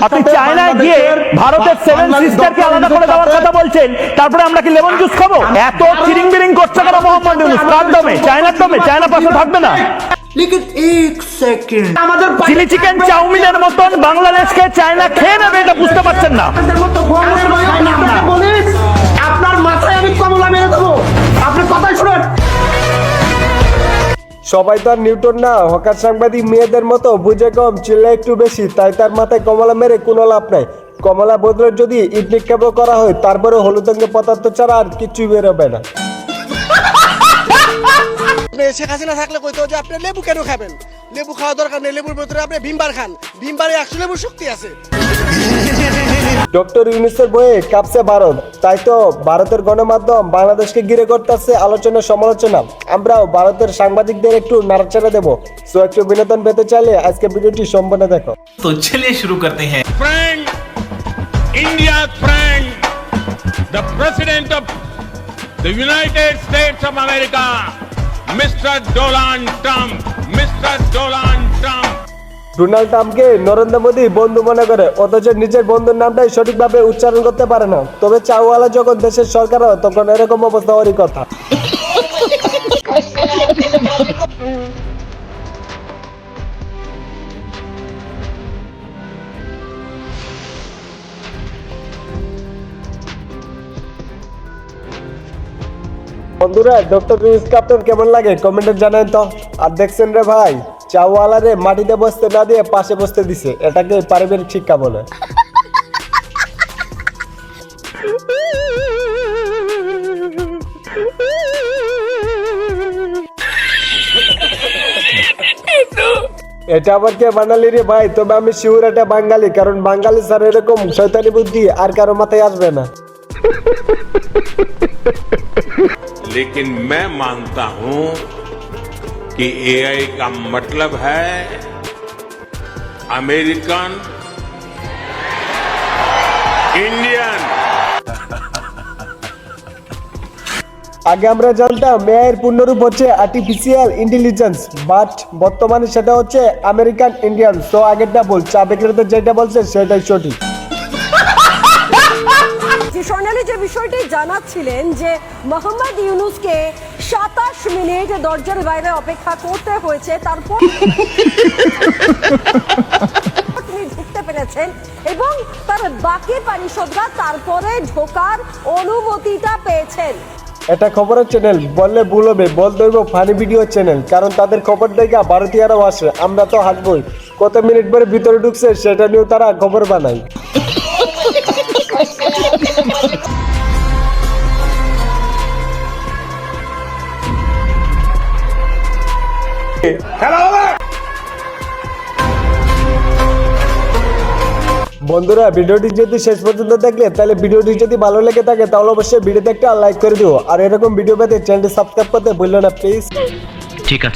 আপনি চায়নায় গিয়ে ভারতের 7 সিস্টারকে আলাদা করে দেওয়ার কথা বলছেন, তারপরে আমরা কি লেমন জুস খাবো? এত চিরিং বিরিং করছে কেন মোহাম্মদ ইউনূস? কার দমে? চায়নার দমে? চায়না পাশে থাকবে না? लेकिन एक सेकंड আমাদের চিলি চিকেন চাউমিনের মতন বাংলাদেশকে চায়না খেয়ে নেবে, এটা বুঝতে পারছেন না? আপনার মাথায় আমি কমলা মেরে দেবো, আপনি কথাই শুনেন। সবাই তো আর নিউটন না, হকার সাংবাদিক মেয়েদের মতো বুঝে কম চিল্লা একটু বেশি, তাই তার মাথায় কমলা মেরে কোনো লাভ নাই। কমলা বদলে যদি ইট নিক্ষেপ করা হয়, তারপরে হলুদ রঙের পদার্থ ছাড়া আর কিছুই বেরোবে না। শেখ হাসিনা থাকলে কইতো যে আপনি লেবু কেন খাবেন, লেবু খাওয়া দরকার নেই, লেবুর ভিতরে আপনি ভিমবার খান, ভিমবারে 100 লেবুর শক্তি আছে। ডক্টর ইউনূসের বইয়ে কাঁপছে ভারত, তাই তো ভারতের গণমাধ্যম বাংলাদেশকে ঘিরে করতেছে আলোচনা সমালোচনা। আমরাও ভারতের সাংবাদিকদের একটু নাড়াচাড়া দেবো। সো একটু বিনোদন পেতে চাইলে আজকে ভিডিওটি সম্পূর্ণ দেখো। तो चलिए शुरू करते हैं। friend, India's friend, the President of the United States of America, Mr. Donald Trump, Mr. Donald Trump. Donald ট্রাম্পকে নরেন্দ্র মোদী বন্ধু মনে করে, অথচ নিজের বন্ধুর নামটাই সঠিকভাবে উচ্চারণ করতে পারে না। তবে চাওয়ালা যখন দেশের সরকার হয়, তখন এরকম অবস্থা হওয়ারই কথা। বন্ধুরা, ডক্টর ইউনূস ক্যাপ্টেন কেমন লাগে কমেন্টে জানান তো। আর দেখছেন রে ভাই, চাওয়ালারে মাটিতে বসতে না দিয়ে পাশে বসতে দিছে, এটাকে পারিবারিক শিক্ষা বলে। এটা আবার কে বাঙালি রে ভাই? তবে আমি শিওর এটা বাঙালি, কারণ বাঙালি স্যার এরকম শয়তানি বুদ্ধি আর কারো মাথায় আসবে না। लेकिन मैं मानता हूं कि एआई का मतलब है अमेरिकन इंडियन। আগে আমরা জানতাম এআইয়ের পূর্ণরূপ হচ্ছে আর্টিফিশিয়াল ইন্টেলিজেন্স, বাট বর্তমানে সেটা হচ্ছে আমেরিকান ইন্ডিয়ান। তো আগেরটা বল, চা বিক্রেতা যেটা বলছে সেটাই সঠিক। স্বর্ণালী যে বিষয়টি জানাচ্ছিলেন যে মোহাম্মদ ইউনূসকে 27 মিনিট দরজার বাইরে অপেক্ষা করতে হয়েছে, তারপর তিনি ঢুকতে পেরেছেন এবং তার বাকি পারিষদরা তারপরে ঢোকার অনুমতিটা পেয়েছেন। এটা খবরের চ্যানেল বললে ভুল হবে, বলতে হইব ফানি ভিডিও চ্যানেল, কারণ তাদের খবর দেখা ভারতীয়রাও আসে। আমরা তো হাসবই, কত মিনিট পরে ভিতরে ঢুকছে সেটা নিয়েও তারা খবর বানায়। বন্ধুরা, ভিডিওটি যদি শেষ পর্যন্ত দেখলে, তাহলে ভিডিওটি যদি ভালো লেগে থাকে তাহলে অবশ্যই ভিডিওতে একটা লাইক করে দিও। আর এরকম ভিডিও পেতে চ্যানেলটি সাবস্ক্রাইব করতে ভুললো না প্লিজ। ठीक है।